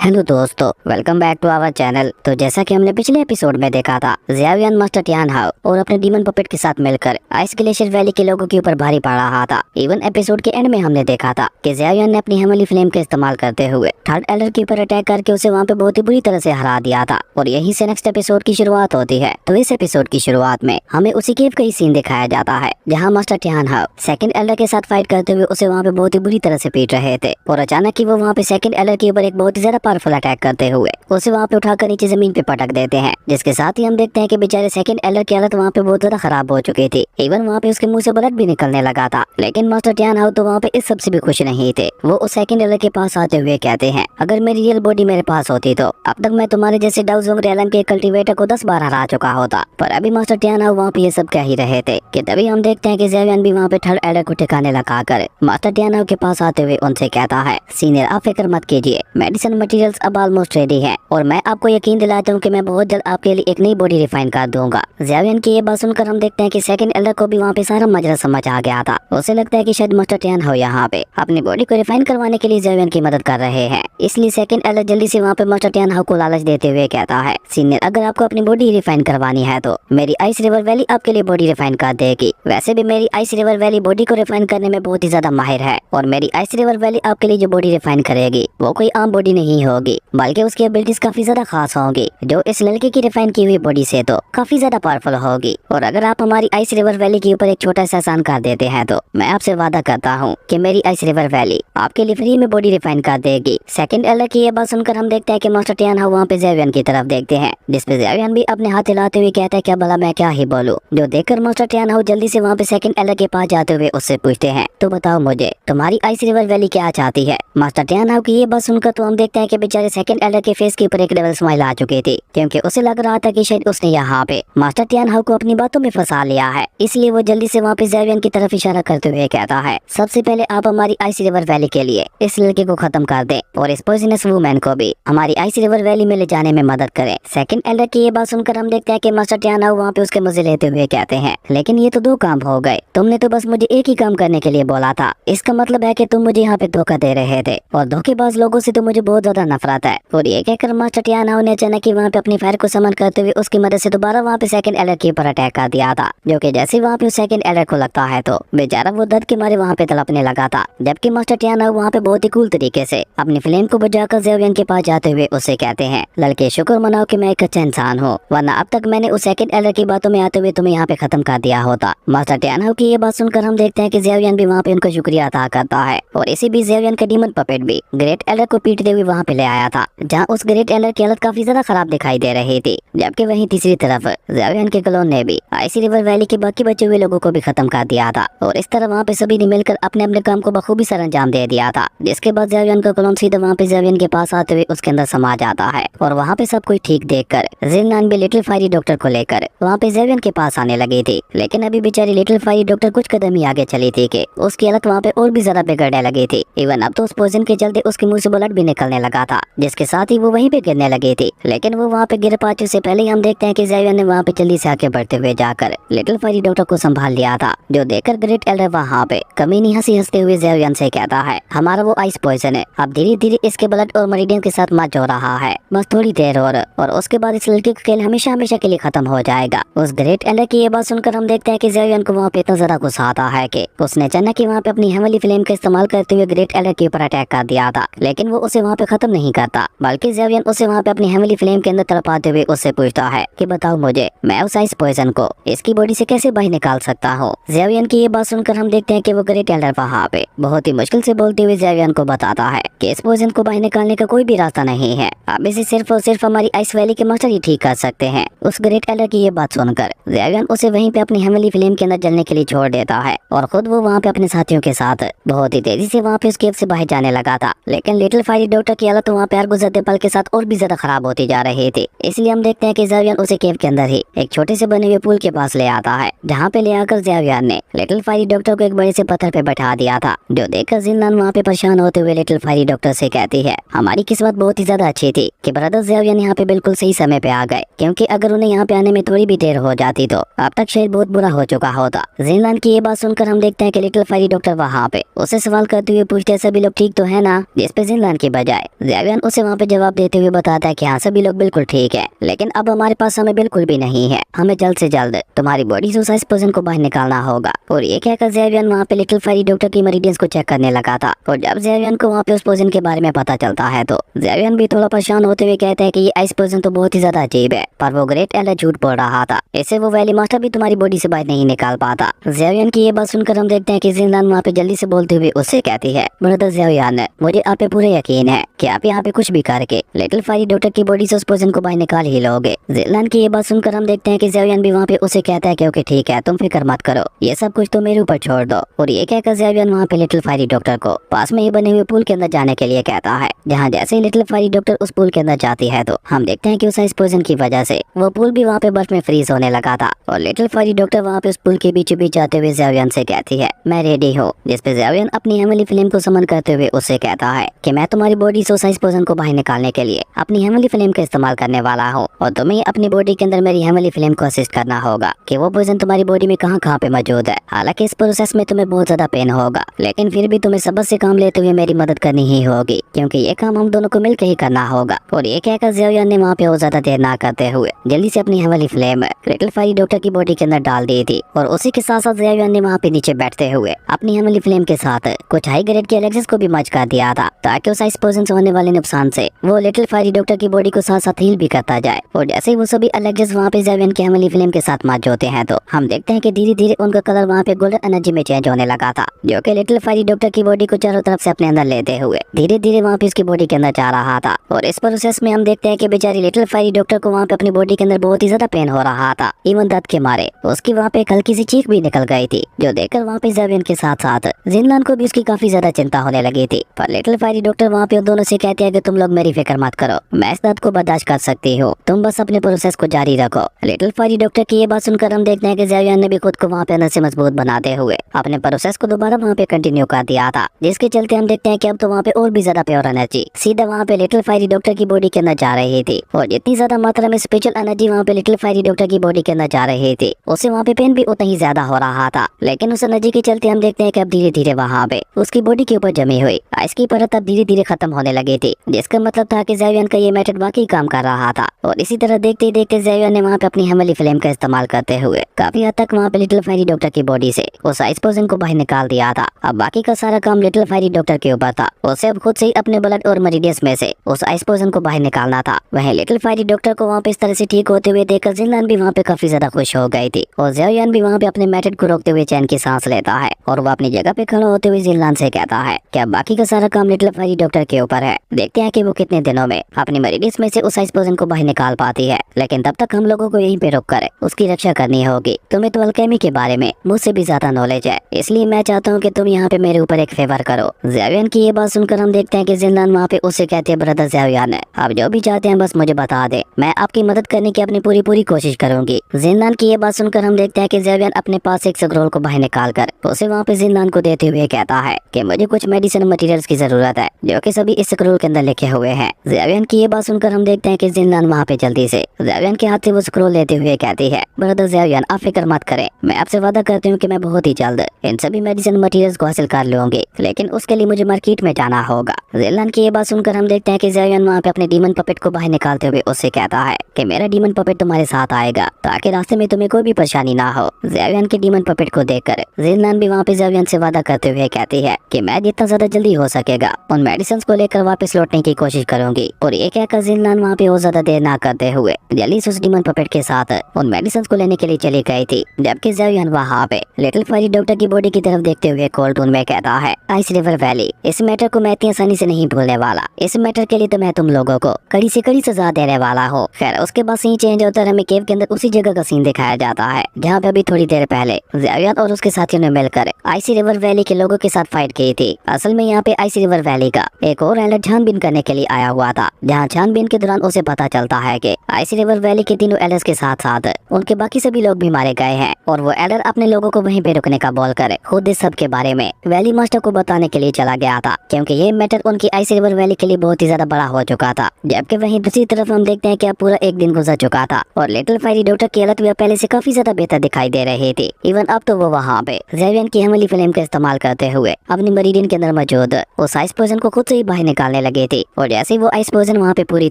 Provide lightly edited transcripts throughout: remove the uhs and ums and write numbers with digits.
Hello दोस्तों, welcome back to our channel. तो जैसा कि हमने पिछले एपिसोड में देखा था, ज़ियावियन मास्टर टियान हाओ और अपने डीमन पपेट के साथ मिलकर आइस ग्लेशियर वैली के लोगों के ऊपर भारी पड़ रहा था। इवन एपिसोड के एंड में हमने देखा था कि ज़ियावियन ने अपनी हेमली फ्लेम का इस्तेमाल करते हुए थर्ड एल्डर के ऊपर अटैक करके उसे वहाँ पे बहुत ही बुरी तरह से हरा दिया था। और यहीं से नेक्स्ट एपिसोड की शुरुआत होती है। तो इस एपिसोड की शुरुआत में हमें उसी केव का ही सीन दिखाया जाता है जहाँ मास्टर टियान हाओ सेकंड एल्डर के साथ फाइट करते हुए उसे वहाँ पे बहुत ही बुरी तरह से पीट रहे थे। और अचानक ही वो वहाँ पे सेकंड एल्डर के ऊपर एक बहुत ही ज्यादा पावरफुल अटैक करते हुए उसे वहाँ पे उठाकर नीचे जमीन पे पटक देते हैं, जिसके साथ ही हम देखते हैं कि बेचारे सेकंड एल्डर की हालत वहाँ पे बहुत ज्यादा खराब हो चुकी थी। इवन वहाँ पे उसके मुंह से ब्लड भी निकलने लगा था। लेकिन मास्टर टियान हाओ तो वहाँ पे इस सबसे भी खुश नहीं थे। वो उस सेकंड एल्डर के पास आते हुए कहते हैं, अगर मेरी रियल बॉडी मेरे पास होती तो अब तक मैं तुम्हारे जैसे डाउजोंग रेलम के कल्टीवेटर को 10 बार हरा चुका होता। पर अभी मास्टर टियान हाओ वहाँ पे ये सब कह ही रहे थे कि तभी हम देखते हैं कि ज़ियावियन भी वहाँ पे थर्ड एल्डर को ठिकाने लगाकर मास्टर टियान हाओ के पास आते हुए उनसे कहता है, सीनियर आप फिक्र मत कीजिए, मेडिसिन मटेरियल्स अब ऑलमोस्ट रेडी है और मैं आपको यकीन दिलाता हूँ कि मैं बहुत जल्द आपके लिए एक नई बॉडी रिफाइन कर दूंगा। ज़ियावियन की ये बात सुनकर हम देखते हैं कि सेकंड एल्डर को भी वहाँ पे सारा मजरा समझ आ गया था। उसे लगता है कि शायद मास्टर टियान हाओ यहाँ पे अपनी बॉडी को रिफाइन करवाने के लिए ज़ियावियन की मदद कर रहे हैं। इसलिए सेकंड एल्डर जल्दी से वहाँ पे मास्टर टियान हाओ को लालच देते हुए कहता है, सीनियर अगर आपको अपनी बॉडी रिफाइन करवानी है तो मेरी आइस रिवर वैली आपके लिए बॉडी रिफाइन कर देगी। वैसे भी मेरी आइस रिवर वैली बॉडी को रिफाइन करने में बहुत ही ज्यादा माहिर है और मेरी आइस रिवर वैली आपके लिए जो बॉडी रिफाइन करेगी वो कोई आम बॉडी नहीं होगी, बल्कि उसकी एबिलिटीज काफी ज्यादा खास होंगी, जो इस लड़के की रिफाइन की हुई बॉडी से तो काफी ज्यादा पावरफुल होगी। और अगर आप हमारी आइस रिवर वैली के ऊपर एक छोटा सा एहसान कर देते हैं तो मैं आपसे वादा करता हूँ कि मेरी आइस रिवर वैली आपके लिए फ्री में बॉडी रिफाइन कर देगी। सेकंड एल्डर की ये बात सुनकर हम देखते हैं कि मास्टर टियान हाओ वहाँ पे ज़ियावियन की तरफ देखते हैं, जिसपे ज़ियावियन भी अपने हाथ हिलाते हुए कहता है, क्या भला मैं क्या ही बोलूं। जो देखकर मास्टर टियान हाओ जल्दी से वहाँ पे सेकंड एल्डर के पास जाते हुए उससे पूछते हैं, तो बताओ मुझे तुम्हारी आइस रिवर वैली क्या चाहती है। मास्टर टियान हाओ की ये बात सुनकर तो हम देखते हैं कि बेचारे सेकंड एल्डर के फेस के ऊपर एक डबल स्माइल आ चुकी थी, क्योंकि उसे लग रहा था कि शायद उसने यहाँ पे मास्टर टियान हाओ को अपनी बातों में फंसा लिया है। इसलिए वो जल्दी से वहाँ पे ज़ियावियन की तरफ इशारा करते हुए कहता है, सबसे पहले आप हमारी आइस रिवर वैली के लिए इस लड़के को खत्म कर दें और इस पॉइजनस वुमेन को भी हमारी आइस रिवर वैली में ले जाने में मदद करें। सेकंड एल्डर की ये बात सुनकर हम देखते हैं कि मास्टर टियान हाओ वहाँ पे उसके मजे लेते हुए कहते हैं, लेकिन ये तो 2 काम हो गए, तुमने तो बस मुझे एक ही काम करने के लिए बोला था। इसका मतलब है कि तुम मुझे यहाँ पे धोखा दे रहे थे और धोखेबाज लोगों से तो मुझे बहुत ज्यादा नफरत है। और ये कहकर मास्टर टियान हाओ ने अचानक ही वहाँ पे अपनी फायर को समन करते हुए उसकी मदद से दोबारा वहाँ पे सेकंड एल्डर के ऊपर अटैक कर दिया था, जो कि जैसे वहाँ पे सेकंड एल्डर को लगता है तो बेचारा वो दर्द के मारे वहाँ पे तड़पने लगा था। जबकि मास्टर टियान हाओ वहाँ पे बहुत ही कूल तरीके से अपनी फ्लेम को बुझाकर ज़ियावियन के पास जाते हुए उससे कहते हैं, लड़के शुक्र मनाओ कि मैं एक अच्छा इंसान हूँ, वरना अब तक मैंने उस सेकंड एल्डर की बातों में आते हुए तुम्हें यहाँ पे खत्म कर दिया होता। मास्टर टियान हाओ की ये बात सुनकर हम देखते हैं कि ज़ियावियन भी वहाँ पे उनका शुक्रिया अदा करता है और इसी बीच ज़ियावियन का डीमन पपेट भी ग्रेट एल्डर को पीटते हुए वहाँ पे ले आया था, जहाँ उस ग्रेट एल्डर की हालत काफी ज्यादा खराब दिखाई दे रही थी। जबकि वहीं तीसरी तरफ ज़ियावियन के क्लोन ने भी आइस रिवर वैली के बाकी बचे हुए लोगों को भी खत्म कर दिया था और इस तरह वहाँ पे सभी ने मिलकर अपने अपने काम को बखूबी सर अंजाम दे दिया था। जिसके बाद ज़ियावियन का क्लोन सीधा वहाँ पे ज़ियावियन के पास आते हुए उसके अंदर समा जाता है और वहाँ पे सब कुछ ठीक देखकर ज़िन्नान भी लिटिल फायरी डॉक्टर को लेकर वहाँ पे ज़ियावियन के पास आने लगी थी। लेकिन अभी बेचारी लिटिल फायरी डॉक्टर कुछ कदम ही आगे चली थी कि उसकी हालत वहाँ पे और भी ज्यादा बिगड़ने लगी थी। इवन अब तो उस पॉइजन के चलते उसके मुंह से ब्लड भी निकलने लगा था, जिसके साथ ही वो वहीं पे गिरने लगी थी। लेकिन वो वहाँ पे गिर पाने से पहले हम देखते हैं कि ज़ियावियन ने वहाँ पे जल्दी से आगे बढ़ते हुए जाकर लिटिल फायरी डॉक्टर को संभाल लिया था, जो देखकर ग्रेट एल्डर वहाँ पे कमीनी हंसी हंसते हुए ज़ियावियन से कहता है, हमारा वो आइस पॉइजन है, अब धीरे धीरे इसके ब्लड और मरीडियन के साथ मर्ज हो रहा है, बस थोड़ी देर और उसके बाद इस लड़के का खेल हमेशा हमेशा के लिए खत्म हो जाएगा। उस ग्रेट एल्डर की ये बात सुनकर हम देखते हैं कि ज़ियावियन को वहाँ पे इतना ज्यादा गुस्सा आता है कि उसने अचानक ही वहाँ पे अपनी हेमली फ्लेम का इस्तेमाल करते हुए ग्रेट एल्डर के ऊपर अटैक कर दिया था। लेकिन वो उसे वहाँ पे खत्म नहीं करता, बल्कि ज़ियावियन उसे वहाँ पे अपनी हेमली फ्लेम के अंदर तड़पाते हुए उससे पूछता है कि बताओ मुझे, मैं उस आइस पॉइजन को इसकी बॉडी से कैसे बाहर निकाल सकता हूँ। ज़ियावियन की ये बात सुनकर हम देखते हैं कि वो ग्रेट एल्डर वहाँ पे बहुत ही मुश्किल से बोलते हुए ज़ियावियन को बताता है कि इस पॉइजन को बाहर निकालने का कोई भी रास्ता नहीं है, अब इसे सिर्फ और सिर्फ हमारी आइस वैली के मास्टर ही ठीक कर सकते हैं। उस ग्रेट एल्डर की ये बात सुनकर ज़ियावियन उसे वहीं पे अपनी हेमली फ्लेम के अंदर जलने के लिए छोड़ देता है और खुद वो वहाँ पे अपने साथियों के साथ बहुत ही तेजी से वहाँ पे उस केव से बाहर जाने लगा था। लेकिन लिटिल फायरी डॉक्टर की हालत वहाँ पे हर गुजरते पल के साथ और भी ज्यादा खराब होती जा रही थी। इसलिए हम देखते हैं कि ज़ियावियन उसे केव के अंदर ही एक छोटे से बने हुए पुल के पास ले आता है, जहाँ पे ले आकर ज़ियावियन ने लिटिल फायरी डॉक्टर को एक बड़े से पत्थर पे बैठा दिया था, जो देखकर ज़िन्नान वहाँ पे परेशान होते हुए लिटिल फायरी डॉक्टर से कहती है, हमारी किस्मत बहुत ही ज्यादा अच्छी थी कि ब्रदर ज़ियावियन यहाँ पे बिल्कुल सही समय पे आ गए, क्योंकि अगर उन्हें यहाँ पे आने में थोड़ी भी देर हो जाती तो अब तक शायद बहुत बुरा हो चुका होता। ज़िन्नान की ये बात सुनकर हम देखते हैं कि लिटिल फायरी डॉक्टर वहाँ पे उसे सवाल करते हुए पूछते, सभी लोग ठीक तो है ना। जिसपे ज़िन्नान की बजाय ज़ेवियन उसे वहाँ पे जवाब देते हुए बताता है कि हाँ सभी लोग बिल्कुल ठीक है, लेकिन अब हमारे पास समय बिल्कुल भी नहीं है, हमें जल्द से जल्द तुम्हारी बॉडी से उस पोजन को बाहर निकालना होगा। और ये कहकर ज़ेवियन वहाँ पे लिटिल फेरी डॉक्टर की मेरिडियंस को चेक करने लगा था। और जब ज़ेवियन को वहाँ पे उस पोजन के बारे में पता चलता है तो ज़ेवियन भी थोड़ा परेशान होते हुए कहता है कि ये आइस पोजन तो बहुत ही ज्यादा अजीब है, पर वो ग्रेट एल्डर झूठ बोल रहा था, इससे वो वैली मास्टर भी तुम्हारी बॉडी से बाहर नहीं निकाल पाता। ज़ेवियन की ये बात सुनकर हम देखते हैं कि जिनलान वहाँ पे जल्दी से बोलते हुए उससे कहती है, ब्रदर ज़ेवियन, मुझे आप पे पूरे यकीन है कि आप यहाँ पे कुछ भी करके लिटिल फेरी डॉक्टर की बॉडी से उस पोजन को बाहर निकाल ही लोगे। जिनलान की ये बात सुनकर हम देखते हैं कि ज़ेवियन भी वहाँ पे उसे कहता है कि ओके ठीक है, तुम फिक्र मत करो, ये सब कुछ तो मेरे ऊपर छोड़ दो। और ये कहकर ज़ेवियन वहाँ पे लिटिल फेरी डॉक्टर को पास में ही बने हुए पूल के अंदर जाने के लिए कहता है, जहाँ जैसे ही लिटिल फेरी डॉक्टर उस पूल के अंदर जाती है तो हम देखते हैं कि उस आइस पोजन की वजह से वो पूल भी वहाँ पे बर्फ में फ्रीज होने लगा था। और लिटिल फेरी डॉक्टर वहाँ पे उस पूल के बीचों बीच जाते हुए ज़ेवियन से कहती है, मैं रेडी हूँ। जिस पे ज़ेवियन अपनी हेमली फ्लेम को समन करते हुए उससे कहता है कि मैं तुम्हारी बॉडी से उस आइस पोजन को बाहर निकालने के लिए अपनी हेमली फ्लेम का इस्तेमाल करने वाला हूँ, और तुम्हें अपनी बॉडी के अंदर मेरी हेमली फ्लेम को असिस्ट करना होगा कि वो पोजन तुम्हारी बॉडी में कहाँ पे मौजूद है। हालांकि इस प्रोसेस में तुम्हें बहुत ज्यादा पेन होगा, लेकिन फिर भी तुम्हें सबक से काम लेते हुए मेरी मदद करनी ही होगी, क्योंकि ये काम हम दोनों को मिलकर ही करना होगा। और ये कहकर ज़ेवियन ने वहाँ पे और ज्यादा देर ना करते हुए जल्दी से अपनी हेमली फ्लेम लिटिल फेरी डॉक्टर की बॉडी के अंदर डाल दी थी। और उसी के साथ साथ ज़ेवियन ने वहाँ पे नीचे बैठते हुए अपनी हेमली फ्लेम के साथ कुछ हाई ग्रेड के एलेक्सिस को भी मर्ज कर दिया था, ताकि उस आइस पोजन से होने वाले नुकसान से वो लिटिल फेरी डॉक्टर की बॉडी को साथ साथ हील भी करता जाए। और जैसे ही वो सभी एलेक्सिस वहाँ पे ज़ेवियन की हेमली फ्लेम के साथ मर्ज होते हैं तो हम देखते हैं कि धीरे धीरे उनका कलर वहाँ पे गोल्डन एनर्जी में चेंज होने लगा था, जो कि लिटिल फेरी डॉक्टर की बॉडी को चारों तरफ से अपने अंदर लेते हुए धीरे धीरे वहाँ पे उसकी बॉडी के अंदर जा रहा था। और इस प्रोसेस में हम देखते हैं कि बेचारी लिटिल फेरी डॉक्टर को वहाँ पे अपनी बॉडी के अंदर बहुत ही ज्यादा पेन हो रहा था, इवन दर्द के मारे उसकी वहाँ पे एक हल्की सी चीख भी निकल गई थी, जो देखकर वहाँ पे ज़ेवियन के साथ साथ जिनलान को भी उसकी काफी ज्यादा चिंता होने लगी थी। पर लिटिल फेरी डॉक्टर वहाँ पे दोनों से कहते हैं कि तुम लोग मेरी फिक्र मत करो, मैं इस दर्द को बर्दाश्त कर सकती हूँ, तुम बस अपने प्रोसेस को जारी रखो। लिटिल फेरी डॉक्टर की ये बात सुनकर हम देखते हैं कि ज़ेवियन ने भी खुद को वहाँ पे अंदर से मजबूत बनाते हुए अपने प्रोसेस को दोबारा वहाँ पे कंटिन्यू कर दिया था, जिसके चलते हम देखते हैं कि अब तो वहाँ पे और भी ज्यादा प्योर एनर्जी सीधा वहाँ पे लिटिल फेरी डॉक्टर की बॉडी के अंदर जा रही थी। और जितनी ज्यादा मात्रा में स्पेशल एनर्जी वहाँ पे लिटिल फेरी डॉक्टर की बॉडी के अंदर जा रही थी, उससे वहाँ पे पेन भी उतना ही ज्यादा हो रहा था। लेकिन उस एनर्जी के चलते हम देखते हैं कि अब धीरे धीरे वहाँ पे उसकी बॉडी के ऊपर जमी हुई आइस की परत अब धीरे धीरे खत्म होने लगी थी, जिसका मतलब था कि ज़ेवियन का ये मेथड वाकई काम कर रहा था। और इसी तरह देखते ही देखते ज़ेवियन ने वहाँ पे अपनी हेमली फ्लेम का इस्तेमाल करते हुए काफी हद तक वहाँ पे लिटिल फेरी डॉक्टर की बॉडी से उस आइस पोजन को बाहर निकाल दिया था। अब बाकी का सारा काम लिटिल फेरी डॉक्टर के ऊपर था, उसे अब खुद से ही अपने ब्लड और मेरिडियंस में से उस आइस पोजन को बाहर निकालना था। वहीं लिटिल फेरी डॉक्टर को वहाँ पे इस तरह से ठीक होते हुए देखकर जिनलान भी वहाँ पे काफी ज्यादा खुश हो गई थी। और ज़ेवियन भी वहाँ पे अपने मेथड को रोकते हुए चैन की सांस लेता है, और वो अपनी जगह पे खड़ा होते हुए जिनलान से कहता है कि अब बाकी का सारा काम लिटिल फेरी डॉक्टर के ऊपर है, देखते हैं कि वो कितने दिनों में अपनी मेरिडियंस में से उस आइस पोजन को बाहर निकाल पाती है। लेकिन तब तक हम लोगों को यहीं पे रोक कर उसकी रक्षा करनी होगी। तुम्हें तो अल्केमी के बारे में मुझसे भी ज्यादा नॉलेज है, इसलिए मैं चाहता हूँ कि तुम यहाँ पे मेरे ऊपर एक फेवर करो। ज़ेवियन की ये बात सुनकर हम देखते हैं कि जिनलान वहाँ पे उससे कहते हैं, ब्रदर ज़ेवियन, आप जो भी चाहते हैं बस मुझे बता दे, मैं आपकी मदद करने की अपनी पूरी कोशिश करूंगी। जिनलान की ये बात सुनकर हम देखते हैं कि ज़ेवियन अपने पास एक स्क्रॉल को बाहर निकाल कर उसे वहाँ पे जिनलान को देते हुए कहता है कि मुझे कुछ मेडिसिन मटेरियल्स की जरूरत है, जो कि सभी इस स्क्रॉल के अंदर लिखे हुए हैं। ज़ेवियन की ये बात सुनकर हम देखते हैं कि जिनलान वहाँ पे जल्दी से ज़ेवियन के हाथ से वो स्क्रॉल लेते हुए कहती है, ब्रदर ज़ेवियन, आप फिक्र मत करें, मैं आपसे वादा करती हूँ कि मैं बहुत ही जल्द इन सभी मेडिसिन मटेरियल्स को हासिल कर लूंगी, लेकिन उसके लिए मुझे मार्केट में जाना होगा। जिनलान की ये बात सुनकर हम देखते हैं कि ज़ेवियन वहाँ पे अपने डीमन पपेट को बाहर निकालते हुए उससे कहता है कि मेरा डीमन पपेट तुम्हारे साथ आएगा, ताकि रास्ते में तुम्हें कोई भी परेशानी ना हो। ज़ेवियन के डीमन पपेट को देखकर जिनलान भी वहाँ पे ज़ेवियन से वादा करते हुए कहती है कि मैं जितना ज्यादा जल्दी हो सकेगा उन मेडिसिन को लेकर वापस लौटने की कोशिश करूंगी। और ये कहकर जिनलान वहाँ पे और ज्यादा देर ना करते हुए जल्दी से उस डीमन पपेट के साथ उन मेडिसिन को लेने के लिए चली गई थी, जबकि ज़ेवियन वहाँ पे लिटिल फेरी डॉक्टर की बॉडी की तरफ देखते हुए कोल्ड टोन में कहता है, आइस रिवर वैली, इस मैटर को मैं इतनी आसानी से नहीं भूलने वाला, इस मैटर के लिए तो मैं तुम लोगों को कड़ी से कड़ी सजा देने वाला हूँ। खैर उसके बाद सीन चेंज होता है, हमें केव के अंदर उसी जगह का सीन दिखाया जाता है जहाँ पे अभी थोड़ी देर पहले ज़ेवियन और उसके साथियों ने मिलकर आइसी रिवर वैली के लोगों के साथ फाइट की थी। असल में यहाँ पे आइसी रिवर वैली का एक और एलर छानबीन करने के लिए आया हुआ था, जहाँ छानबीन के दौरान उसे पता चलता है कि आइसी रिवर वैली के तीनों एलर्स के साथ साथ उनके बाकी सभी लोग भी मारे गए हैं। और वो एलर अपने लोगों को वहीं पे रुकने का बोल कर खुद इस सब के बारे में वैली मास्टर को बताने के लिए चला गया था, क्योंकि ये मैटर उनकी आइसी रिवर वैली के लिए बहुत ही ज्यादा बड़ा हो चुका था। जबकि वहीं दूसरी तरफ हम देखते हैं कि अब पूरा एक दिन गुजर चुका था और लिटिल फेरी डॉक्टर की हालत भी पहले से काफी ज्यादा बेहतर दिखाई दे रही थी। इवन अब तो वो वहाँ पे ज़ेवियन की हेमली फ्लेम का इस्तेमाल करते हुए अपनी मेरिडियन के अंदर मौजूद उस आइस पोजन को खुद से ही बाहर निकालने लगी थी और जैसे वो आइस पोजन वहाँ पे पूरी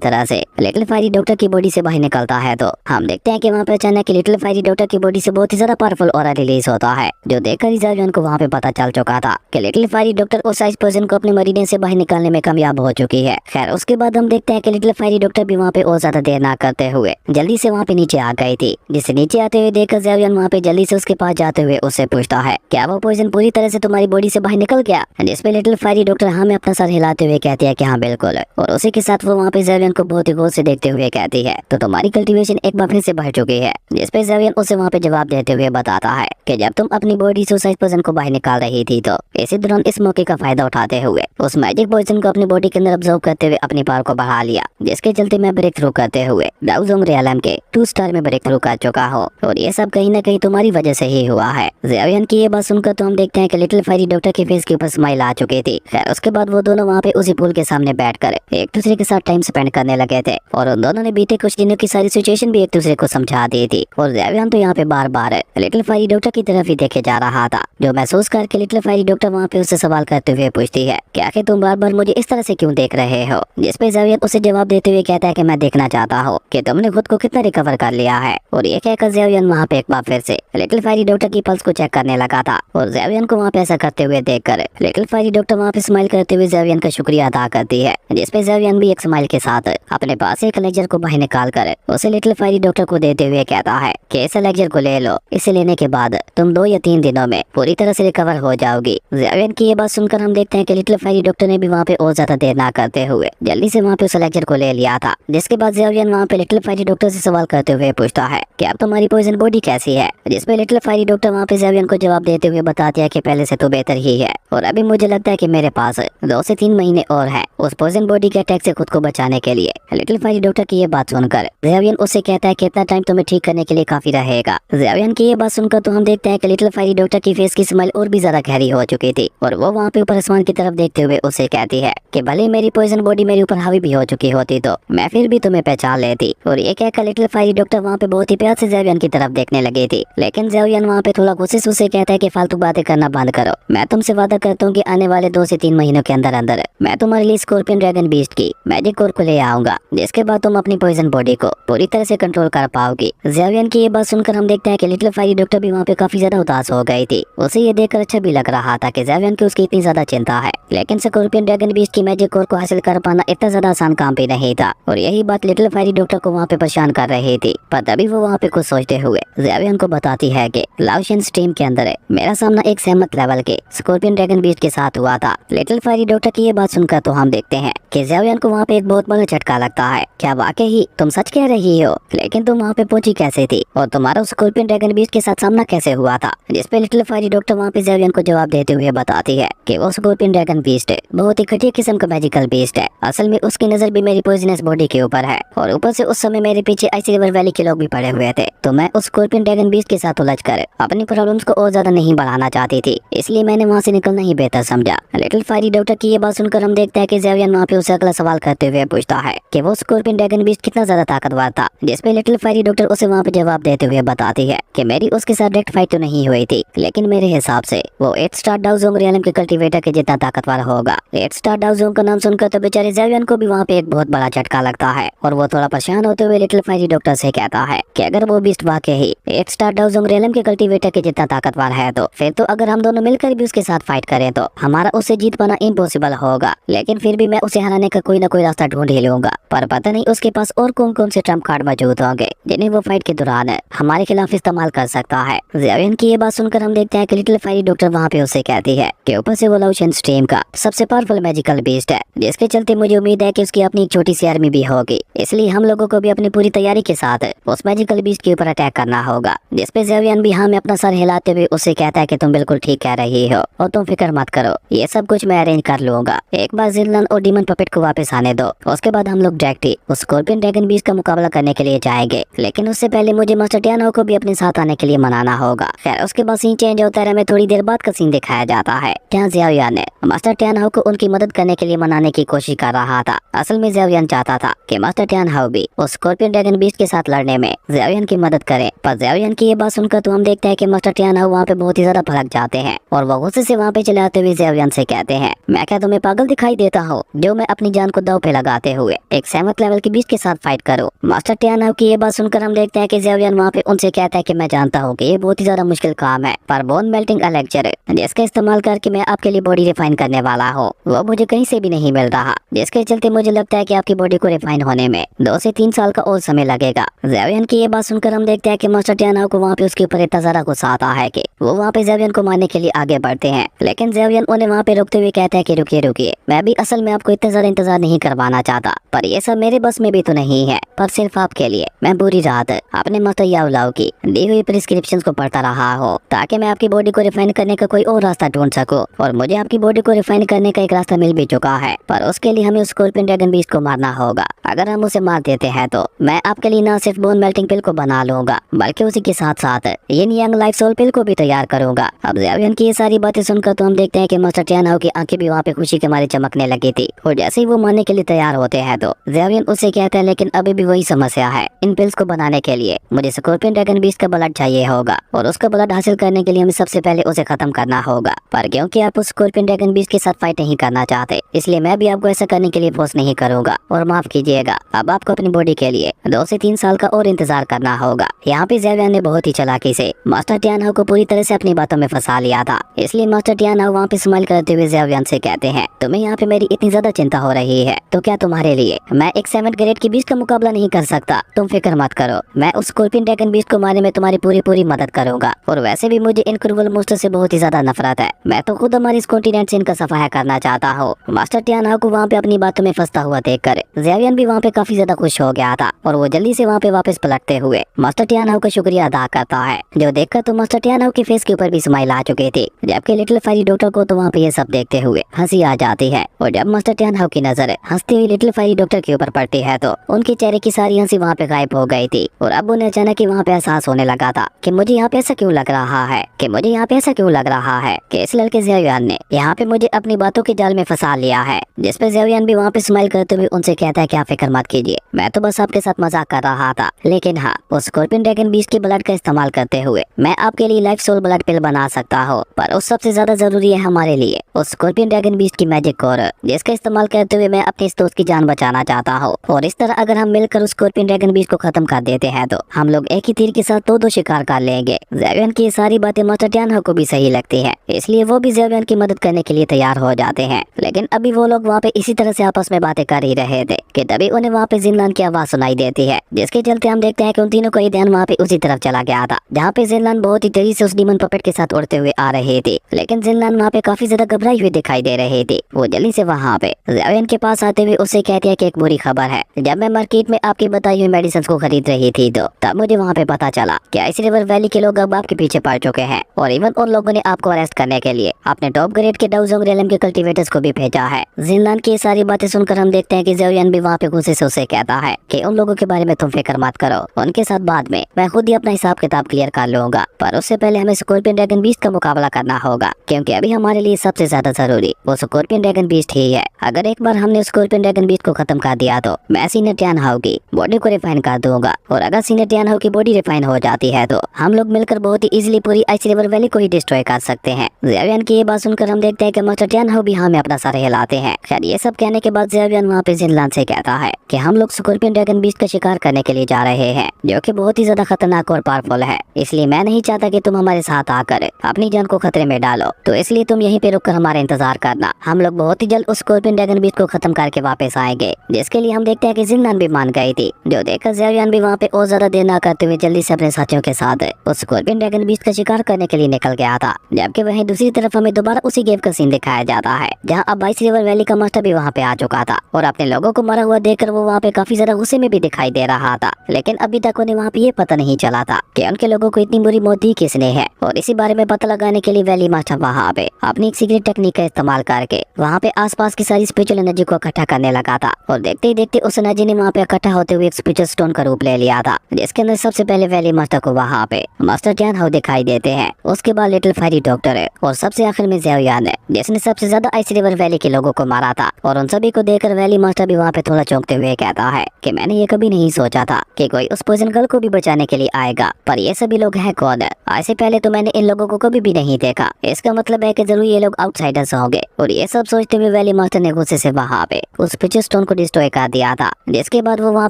तरह से लिटिल फायरी डॉक्टर की बॉडी से बाहर निकलता है तो हम देखते हैं कि वहाँ पे अचानक लिटिल फायरी डॉक्टर की बॉडी से बहुत ही ज्यादा पावरफुल ऑरा रिलीज होता है, जो देखकर ज़ावियन को वहाँ पे पता चल चुका था कि लिटिल फायरी डॉक्टर उस आइस पोजन को अपने मरीने से बाहर निकालने में कामयाब हो चुकी है। खैर उसके बाद हम देखते हैं कि लिटिल फायरी डॉक्टर भी वहाँ पे और ज्यादा देर ना करते हुए जल्दी से वहाँ पे नीचे आ गई थी, जिसे नीचे आते हुए देखकर ज़ावियन वहाँ पे जल्दी से उसके पास जाते हुए उससे पूछता है क्या वो पॉइजन पूरी तरह से तुम्हारी बॉडी से बाहर निकल गया, जिसपे लिटिल फायरी डॉक्टर हमें अपना सर हिलाते हुए कहती है कि हाँ बिल्कुल, और उसी के साथ वो वहाँ पे ज़ावियन को बहुत ही गौर से देखते हुए कहती है तो तुम्हारी कल्टीवेशन एक बार फिर से बढ़ चुकी है, जिसपे ज़ावियन उसे वहाँ पे जवाब देते हुए बताता है कि जब तुम अपनी बॉडी से उस पॉइजन को बाहर निकाल रही थी तो इसी दौरान इस मौके का फायदा उठाते हुए उस मैजिक पॉइजन को अपनी बॉडी के अंदर ऑब्जर्व करते हुए अपनी पावर को बढ़ा लिया, जिसके चलते मैं ब्रेक थ्रू करते हुए डाउजोंग रियलम के 2 स्टार में ब्रेक थ्रू कर चुका हूँ और ये सब कहीं ना कहीं तुम्हारी वजह से ही हुआ है। ज़ावियन की ये बात सुनकर तो हम देखते हैं कि लिटिल फायरी डॉक्टर के फेस के ऊपर स्माइल आ चुकी थी। खैर उसके बाद वो दोनों वहाँ पे उसी पूल के सामने बैठकर एक दूसरे के साथ टाइम स्पेंड करने लगे थे और उन दोनों ने बीते कुछ दिनों की सारी सिचुएशन भी एक दूसरे को समझा दी थी और ज़ावियन तो यहाँ पे बार बार लिटिल फायरी डॉक्टर की तरफ ही देखे जा रहा था, जो महसूस करके लिटिल फायरी डॉक्टर वहाँ पे उससे सवाल करते हुए पूछती है क्या कि तुम बार बार मुझे इस तरह से क्यों देख रहे हो, जिसपे ज़ावियन उसे जवाब देते हुए कहता है कि मैं देखना चाहता हूँ कि तुमने खुद को कितना रिकवर कर लिया है। और ये कहकर ज़ावियन वहाँ पे एक बार फिर से लिटिल फायरी डॉक्टर की पल्स को चेक करने लगा था और ज़ावियन को वहाँ पे ऐसा करते हुए देखकर लिटिल फायरी डॉक्टर वहाँ पे स्माइल करते हुए ज़ावियन का शुक्रिया अदा करती है, जिसपे ज़ावियन भी एक स्माइल के साथ अपने पास एक लेक्चर को बाहर निकाल कर उसे लिटिल फायरी डॉक्टर को देते हुए कहता है कि इस लेक्चर को ले लो, इसे लेने के बाद तुम 2 या 3 दिनों में पूरी तरह से रिकवर हो जाओगी। ज़ावियन की ये बात सुनकर हम देखते हैं कि लिटिल फायरी डॉक्टर ने भी वहाँ पे और ज्यादा देर ना करते हुए जल्दी से वहाँ पे उस लेक्चर को ले लिया था, जिसके बाद ज़ावियन वहाँ पे लिटिल फायरी डॉक्टर से सवाल करते हुए पूछता है कि अब तुम्हारी पॉइजन बॉडी कैसी है, जिसपे लिटिल फायरी डॉक्टर वहाँ पे ज़ावियन को जवाब देते हुए बताती है कि पहले से तो बेहतर ही है और अभी मुझे लगता है कि मेरे पास 2 से 3 महीने और है उस पॉइजन बॉडी के अटैक से खुद को बचाने के लिए। लिटिल फायरी डॉक्टर की ये बात सुनकर ज़ावियन उससे कहता है कि इतना टाइम तुम्हें ठीक करने के लिए काफी रहेगा। ज़ावियन की ये बात सुनकर तो हम देखते हैं कि लिटिल फायरी डॉक्टर की फेस की स्माइल और भी ज्यादा गहरी हो चुकी थी और वो वहाँ पे ऊपर आसमान की तरफ देखते हुए उसे कहती है कि भले मेरी पॉइजन बॉडी मेरे ऊपर हावी भी हो चुकी होती तो मैं फिर भी तुम्हें पहचान लेती। और ये कहकर लिटिल फायरी डॉक्टर वहाँ पे बहुत ही प्यार से ज़ावियन की तरफ देखने लगी थी, लेकिन ज़ावियन वहाँ पे थोड़ा गुस्से से उसे कहता है कि फालतू बातें करना बंद करो, मैं तुमसे वादा करता हूँ कि आने वाले 2 से 3 महीनों के अंदर अंदर मैं तुम्हारे लिए स्कॉर्पियन ड्रैगन बीस्ट की मैजिक कोर को ले आऊंगा, जिसके बाद तुम अपनी पॉइजन बॉडी को पूरी तरह से कंट्रोल कर पाओगी। ज़ावियन की ये बात सुनकर हम देखते हैं कि लिटिल फायरी डॉक्टर भी वहाँ पे काफी ज्यादा उदास हो गई थी। उसे ये देखकर अच्छा भी लग रहा था कि ज़ावियन की उसकी इतनी ज्यादा चिंता है, लेकिन स्कॉर्पियन ड्रैगन बीस्ट की मैजिक कोर को हासिल कर पाना इतना ज्यादा आसान काम भी नहीं था और यही बात लिटिल फायरी डॉक्टर को वहाँ पे परेशान कर रही थी। पर तभी वो वहाँ पे कुछ सोचते हुए ज़ावियन को बताती है कि लाओशियन स्ट्रीम के अंदर मेरा सामना एक सहमत लेवल के स्कॉर्पियन ड्रैगन बीस्ट के साथ हुआ था। लिटिल फायरी डॉक्टर की ये बात सुनकर तो हम देखते हैं कि ज़ावियन को वहाँ पे एक बहुत बड़ा झटका लगता है। क्या वाकई ही तुम सच कह रही हो, लेकिन तुम वहाँ पे पहुंची कैसे थी और तुम्हारा स्कॉर्पियन ड्रैगन बीस्ट के साथ सामना कैसे हुआ था, जिसपे लिटिल फायरी डॉक्टर वहाँ पे ज़ावियन को जवाब देते हुए बताती है कि वो स्कॉर्पियन ड्रैगन बीस्ट बहुत ही घटिया किस्म का मैजिकल बीस्ट है। असल में उसकी नजर भी मेरी पॉइजनस बॉडी के ऊपर है और ऊपर से उस समय मेरे पीछे आइसी रिवर वैली के लोग भी पड़े हुए थे, तो मैं उस स्कॉर्पियन ड्रैगन बीस्ट के साथ उलझ कर अपनी प्रॉब्लम्स को और ज्यादा नहीं बढ़ाना चाहती थी, इसलिए मैंने वहाँ से निकलना ही बेहतर समझा। लिटिल फायरी डॉक्टर की ये बात सुनकर हम देखते हैं कि ज़ावियन वहाँ पे उससे अगला सवाल करते हुए पूछता है कि वो स्कॉर्पियन ड्रैगन बीस्ट कितना ज्यादा ताकतवर था, जिसपे लिटिल फायरी डॉक्टर उसे वहाँ पे जवाब देते हुए बताती है कि मेरी उसके साथ डायरेक्ट फाइट तो नहीं हुई थी, लेकिन मेरे हिसाब से वो 8 स्टार डाउजोंग रियलम के कल्टीवेटर के जितना ताकतवर होगा। 8 स्टार डाउजोंग का नाम सुनकर तो बेचारे ज़ावियन को भी वहाँ पे एक बहुत बड़ा झटका लगता है और वो थोड़ा परेशान होते हुए लिटिल फायरी डॉक्टर से कहता है कि अगर वो बीस्ट वाकई ही 8 स्टार डाउजोंग रियलम के कल्टीवेटर के जितना ताकतवर है तो फिर तो अगर हम दोनों मिलकर भी उसके साथ फाइट करें तो हमारा उससे जीत पाना इम्पॉसिबल होगा, लेकिन फिर भी मैं उसे हराने का कोई ना कोई रास्ता ढूंढ ही लूंगा। पर पता नहीं उसके पास और कौन कौन से ट्रम्प कार्ड मौजूद होंगे जिन्हें वो फाइट के दौरान हमारे खिलाफ इस्तेमाल कर सकता है। ज़ावियन की ये बात सुनकर हम देखते हैं कि लिटिल फायरी डॉक्टर वहाँ पे उसे कहती है कि ऊपर से वो लाओशियन स्ट्रीम का सबसे पावरफुल मैजिकल बीस्ट है, जिसके चलते मुझे उम्मीद है कि उसकी अपनी एक छोटी सी आर्मी भी होगी, इसलिए हम लोगों को भी अपनी पूरी तैयारी के साथ उस मैजिकल बीस्ट के ऊपर अटैक करना होगा। जिसपे ज़ावियन भी हाँ में अपना सर हिलाते हुए उससे कहता है कि तुम बिल्कुल ठीक कह रही हो और तुम फिक्र मत करो, ये सब कुछ मैं अरेंज कर लूंगा। एक बार जिनलन और डीमन पपेट को वापस आने दो, उसके बाद हम लोग डायरेक्टली उस स्कॉर्पियन ड्रैगन बीस्ट का मुकाबला करने के लिए जाएंगे, लेकिन उससे पहले मुझे मास्टर टियानो को भी अपने साथ आने के लिए मनाना होगा। खैर उसके बाद सीन चेंज होता है, हमें थोड़ी देर बाद का सीन दिखाया जाता है जहाँ ज़ावियन ने मास्टर टियानो को उनकी मदद करने के लिए मनाने की कोशिश कर रहा था। असल में ज़ावियन चाहता था कि मास्टर टियानो भी उस स्कॉर्पियन ड्रैगन बीस्ट के साथ लड़ने में ज़ावियन की मदद करे, पर ज़ावियन की ये बात सुनकर तो हम देखते हैं कि मास्टर टियानो वहाँ पे बहुत ही ज्यादा भड़क जाते हैं और वो गुस्से से वहाँ पे चले आते हुए ज़ावियन से कहते हैं, मैं क्या तुम्हें पागल दिखाई देता हो जो मैं अपनी जान को दांव पे लगाते हुए एक 7th लेवल के बीच के साथ फाइट करूं। मास्टर टियान हाउ की ये बात सुनकर हम देखते हैं कि ज़ेवियन वहाँ पे उनसे कहता है कि मैं जानता हूँ कि ये बहुत ही ज्यादा मुश्किल काम है, पर बोन मेल्टिंग एलेक्चर जिसका इस्तेमाल करके मैं आपके लिए बॉडी रिफाइन करने वाला हूँ वो मुझे कहीं से भी नहीं मिल रहा, जिसके चलते मुझे लगता है कि आपकी बॉडी को रिफाइन होने में 2 से 3 साल का और समय लगेगा। ज़ेवियन की ये बात सुनकर हम देखते हैं कि मास्टर टियान हाउ को वहाँ पे उसके ऊपर इतना ज्यादा गुस्सा आता है कि वो वहाँ पे ज़ेवियन को मारने के लिए आगे बढ़ते हैं, लेकिन ज़ेवियन उन्हें वहाँ पे रोकते हुए कहता है कि रुकिए रुकिए, मैं भी असल में आपको इतना ज्यादा इंतजार नहीं करवाना चाहता, पर ये सब मेरे बस में भी तो नहीं है, पर सिर्फ आपके लिए मैं पूरी रात अपने मास्टर याओ लाओ की दी हुई प्रिस्क्रिप्शन को पढ़ता रहा हो ताकि मैं आपकी बॉडी को रिफाइन करने का कोई और रास्ता ढूंढ सकूं, और मुझे आपकी बॉडी को रिफाइन करने का एक रास्ता मिल भी चुका है, पर उसके लिए हमें उस स्कॉर्पियन ड्रैगन बीस्ट को मारना होगा। अगर हम उसे मार देते हैं तो मैं आपके लिए न सिर्फ बोन मेल्टिंग पिल को बना लूंगा बल्कि उसी के साथ साथ यिन यांग लाइफ सोल पिल को भी तैयार करूंगा। अब ज़ेवियन की ये सारी बातें सुनकर तो हम देखते हैं कि मास्टर टियान हाउ की आंखें भी वहाँ पे खुशी के मारे चमकने लगी थी, और जैसे ही वो मारने के लिए तैयार होते हैं तो ज़ेवियन उसे कहता है लेकिन अभी भी वही समस्या है, इन पिल्स को बनाने के लिए मुझे स्कॉर्पियन ड्रैगन बीस्ट का ब्लड चाहिए होगा, और उसका ब्लड हासिल करने के लिए हमें सबसे पहले उसे खत्म करना होगा। पर क्योंकि आप उस स्कॉर्पियन ड्रैगन बीस्ट के साथ फाइट नहीं करना चाहते, इसलिए मैं भी आपको ऐसा करने के लिए फोर्स नहीं करूंगा, और माफ कीजिएगा अब आपको अपनी बॉडी के लिए 2 से 3 साल का और इंतजार करना होगा। यहाँ पे ज़ेवियन ने बहुत ही चालाकी से मास्टर टियान हाउ को पूरी तरह से अपनी बातों में फंसा लिया था, इसलिए मास्टर टियान हाउ वहाँ पे स्माइल करते हुए ज़ेवियन से कहते हैं तुम्हें यहाँ पे मेरी इतनी ज्यादा चिंता हो रही है तो क्या तुम्हारे लिए मैं एक 7th ग्रेड की बीस्ट का मुकाबला नहीं कर सकता, तुम फिक्र मत करो, मैं उस स्कॉर्पियन ड्रैगन बीस्ट को मारने में तुम्हारी पूरी मदद करूंगा, और वैसे भी मुझे इन क्रूवल मोस्टर से बहुत ही ज्यादा नफरत है, मैं तो खुद हमारे इस कॉन्टिनेंट से इनका सफाया करना चाहता हूँ। मास्टर टियान हाउ को वहाँ पे अपनी बातों में फंसता हुआ देखकर ज़ेवियन भी वहाँ पे काफी ज्यादा खुश हो गया था, और वो जल्दी से वहाँ पे वापस पलटते हुए मास्टर टियान हाउ का शुक्रिया अदा करता है, जो देखकर तो मास्टर टियान हाउ के फेस के ऊपर भी स्माइल आ चुकी थी, जबकि लिटिल फायरी डॉक्टर को तो वहाँ पे ये सब देखते हुए हंसी आ जाती है, और जब मास्टर टियान हाउ की नजर हंसती हुई लिटिल फायरी डॉक्टर के ऊपर पड़ती है तो उनके चेहरे की सारी हंसी वहाँ पे गायब हो गई थी, और अब उन्हें अचानक ही वहाँ पे एहसास होने लगा था कि मुझे यहाँ पे ऐसा क्यों लग रहा है कि इस लड़के ज़ेवियन ने यहाँ पे मुझे अपनी बातों के जाल में फंसा लिया है, जिस पे ज़ेवियन भी वहाँ पे स्माइल करते हुए उनसे कहता है कि आप फिक्र मत कीजिए, मैं तो बस आपके साथ मजाक कर रहा था, लेकिन हाँ उस स्कॉर्पियन ड्रैगन बीस्ट के ब्लड का इस्तेमाल करते हुए मैं आपके लिए लाइफ सोल ब्लड पिल बना सकता हूँ, पर उस सबसे ज्यादा जरूरी है हमारे लिए उस स्कॉर्पियन ड्रैगन बीस्ट की मैजिक कोर, जिसका इस्तेमाल करते हुए मैं अपने इस दोस्त की जान बचाना चाहता हूँ, और इस तरह अगर हम मिलकर उस स्कॉर्पियन ड्रैगन बीस्ट को खत्म कर देते हैं तो हम लोग एक ही तीर के साथ दो शिकार कर लेंगे। ज़ेवियन की ये सारी बातें मास्टर टियान हाउ को भी सही लगती है, इसलिए वो भी ज़ेवियन की मदद करने के लिए तैयार हो जाते हैं, लेकिन अभी वो लोग वहाँ पे इसी तरह से आपस में बातें कर ही रहे थे कि तभी उन्हें वहाँ पे जिनलान की आवाज सुनाई देती है, जिसके चलते हम देखते हैं कि उन तीनों का ही ध्यान वहाँ पे उसी तरफ चला गया था जहाँ पे जिनलान बहुत ही तेजी से उस डीमन पपेट के साथ उड़ते हुए आ रहे थे, लेकिन जिनलान वहाँ पे काफी ज्यादा घबराई हुई दिखाई दे रहे थे। वो जल्दी से वहाँ पे ज़ेवियन के पास आते हुए उससे कहती है कि एक बुरी खबर है, जब मैं मार्केट में आपकी बताई हुई मेडिसिन को खरीद रही थी तो तब मुझे वहाँ पे पता चला कि आइस रिवर वैली के लोग अब आपके पीछे पड़ चुके हैं, और इवन उन लोगों ने आपको अरेस्ट करने के लिए अपने टॉप ग्रेड के डाउजोंग रेलम के कल्टीवेटर्स को भी भेजा है। जिनलान की सारी बातें सुनकर हम देखते हैं कि ज़ेवियन भी वहाँ पे गुस्से से उसे कहता है कि उन लोगों के बारे में तुम फिक्र मत करो, उनके साथ बाद में मैं खुद ही अपना हिसाब किताब क्लियर कर लूंगा, पर उससे पहले हमें स्कॉर्पियन ड्रैगन बीस्ट का मुकाबला करना होगा, क्योंकि अभी हमारे लिए सबसे ज्यादा जरूरी वो स्कॉर्पियन ड्रैगन बीस्ट ही है। अगर एक बार हमने स्कॉर्पियन ड्रैगन बीस्ट को खत्म कर दिया तो मैं सीनियर टियान हाउ की बॉडी को रिफाइन कर दूंगा, और अगर सीनियर टियान हाउ की बॉडी रिफाइन हो जाती है तो हम लोग मिलकर बहुत ही इजीली पूरी आइस रिवर वैली को ही डिस्ट्रॉय कर सकते हैं। ज़ेवियन की ये बात सुनकर हम देखते हैं कि मास्टर टियान हाउ भी हमें अपना सर हिलाते हैं। खैर ये सब कहने के बाद ज़ेवियन वहाँ पे जिनलान से कहता है कि हम लोग स्कॉर्पियन ड्रैगन बीस्ट का शिकार करने के लिए जा रहे हैं, जो कि बहुत ही ज्यादा खतरनाक और पावरफुल है, इसलिए मैं नहीं चाहता कि तुम हमारे साथ आकर अपनी जान को खतरे में डालो, तो इसलिए तुम यहीं पे रुककर हमारा इंतजार करना, हम लोग बहुत ही जल्द उस स्कॉर्पियन ड्रैगन बीस्ट को खत्म करके वापस आएंगे। जिसके लिए हम देखते हैं कि जिनलान भी मान गई थी, जो देखकर ज़ेवियन भी वहाँ पे और ज्यादा देर न करते हुए जल्दी से अपने साथियों के साथ उस स्कॉर्पियन ड्रैगन बीस्ट का शिकार करने के लिए निकल गया था। जबकि वहीं दूसरी तरफ हमें दोबारा उसी गेम का सीन दिखाया जाता है, जहाँ अब आइस रिवर वैली का मास्टर भी वहाँ पे आ चुका था, और अपने लोगों को मरा हुआ देखकर वो वहाँ पे काफी ज्यादा गुस्से में भी दिखाई दे रहा था, लेकिन अभी तक उन्हें वहाँ पे ये पता नहीं चला था कि उनके लोगों को इतनी बुरी मौत दी किसने है, और इसी बारे में पता लगाने के लिए वैली मास्टर वहाँ पे अपनी एक सीक्रेट टेक्निक का इस्तेमाल करके वहाँ पे आसपास की सारी स्पिरिचुअल एनर्जी को इकट्ठा करने लगा था, और देखते ही देखते उस एनर्जी ने वहाँ पे इकट्ठा होते हुए एक स्पिरिचुअल स्टोन का रूप ले लिया था, जिसके अंदर सबसे पहले वैली मास्टर को वहाँ पे मास्टर टियान हाउ दिखाई देते हैं, उसके बाद लिटिल फायरी डॉक्टर है, और सबसे आखिर में ज़ेवियन है, जिसने सबसे ज्यादा आइस रिवर वैली के लोगों को मारा था। और उन सभी को देखकर वैली मास्टर भी वहाँ पे थोड़ा चौंकते हुए कहता है कि मैंने ये कभी नहीं सोचा था कि कोई उस पॉइजन गर्ल को भी बचाने के लिए आएगा, पर ये सभी लोग हैं कौन? आज से पहले तो मैंने इन लोगों को कभी भी नहीं देखा, इसका मतलब है कि जरूर ये लोग आउटसाइडर्स होंगे। और ये सब सोचते हुए वैली मास्टर ने गुस्से से वहाँ पे उस पिक्चर स्टोन को डिस्ट्रॉय कर दिया था, जिसके बाद वो वहाँ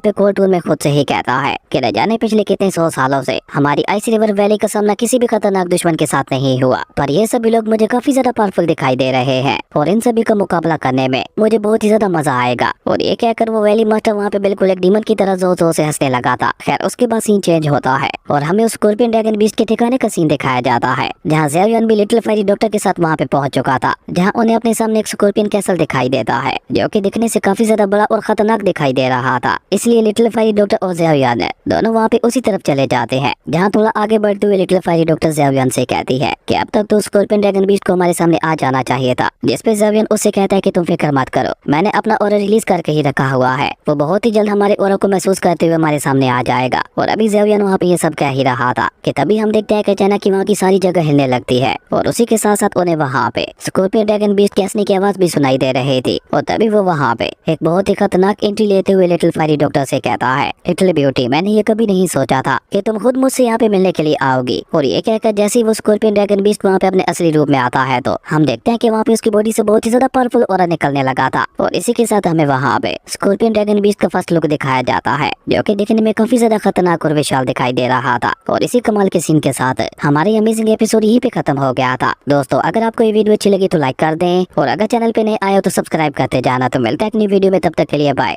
पे कोर्ट रूम में खुद से ही कहता है कि न जाने पिछले कितने 100 सालों से हमारी आइस रिवर वैली का सामना किसी भी खतरनाक दुश्मन के साथ नहीं हुआ, पर ये सभी लोग मुझे काफी ज्यादा पावरफुल दिखाई दे रहे हैं और इन सभी का मुकाबला करने में मुझे बहुत ही ज्यादा मजा आएगा। और ये कहकर वो वैली मास्टर वहाँ पे बिल्कुल एक डीमन की तरह जोर जोर से हंसने लगा था। खैर उसके बाद सीन चेंज होता है और हमें उस स्कॉर्पियन ड्रैगन बीस्ट के ठिकाने का सीन दिखाया जाता है, जहाँ ज़ेवियन भी लिटिल फेरी डॉक्टर के साथ वहाँ पे पहुंच चुका था, जहाँ उन्हें अपने सामने एक स्कॉर्पियन कैसल दिखाई देता है, जो कि दिखने से काफी ज्यादा बड़ा और खतरनाक दिखाई दे रहा था। इसलिए लिटिल फेरी डॉक्टर और ज़ेवियन दोनों वहाँ पे उसी तरफ चले जाते हैं, जहाँ थोड़ा आगे बढ़ते हुए लिटिल फेरी डॉक्टर ज़ेवियन से कहती है कि अब तक तो स्कॉर्पियन ड्रैगन बीस्ट को हमारे सामने आ जाना चाहिए था, जिसपे ज़ेवियन उससे कहता है कि तुम फिक्र मत करो, मैंने अपना ऑरा रिलीज करके ही रखा हुआ है, वो बहुत ही जल्द हमारे ऑरा को महसूस करते हुए हमारे सामने आ जाएगा। और अभी ज़ेवियन वहाँ पे ये सब कह ही रहा था कि तभी हम देखते हैं कि अचानक की वहाँ की सारी जगह हिलने लगती है और उसी के साथ साथ उन्हें वहाँ पे स्कॉर्पियन ड्रैगन बीस्ट के हंसने की आवाज भी सुनाई दे रही थी। और तभी वो वहाँ पे एक बहुत ही खतरनाक एंट्री लेते हुए लिटिल फेरी डॉक्टर से कहता है, लिटिल ब्यूटी, मैंने ये कभी नहीं सोचा था कि तुम खुद मुझसे यहाँ पे मिलने के लिए आओगी। और ये कहकर जैसे ही वो स्कॉर्पियन ड्रैगन बीस्ट वहाँ पे अपने असली रूप में आता है तो हम देखते हैं कि वहाँ पे उसकी बॉडी से बहुत ही ज्यादा पावरफुल ऑरा निकलने लगा था। और इसी के साथ हमें वहाँ पे स्कॉर्पियन ड्रैगन बीस्ट का फर्स्ट लुक दिखाया जाता है, जो कि दिखने में काफी ज्यादा खतरनाक और विशाल दिखाई दे रहा था। और इसी कमाल के सीन के साथ हमारी अमेजिंग एपिसोड यहीं पे खत्म हो गया था। दोस्तों अगर आपको ये वीडियो अच्छी लगी तो लाइक कर दें और अगर चैनल पे नए आए हो तो सब्सक्राइब करते जाना। तो मिलता है एक नई वीडियो में, तब तक के लिए बाय।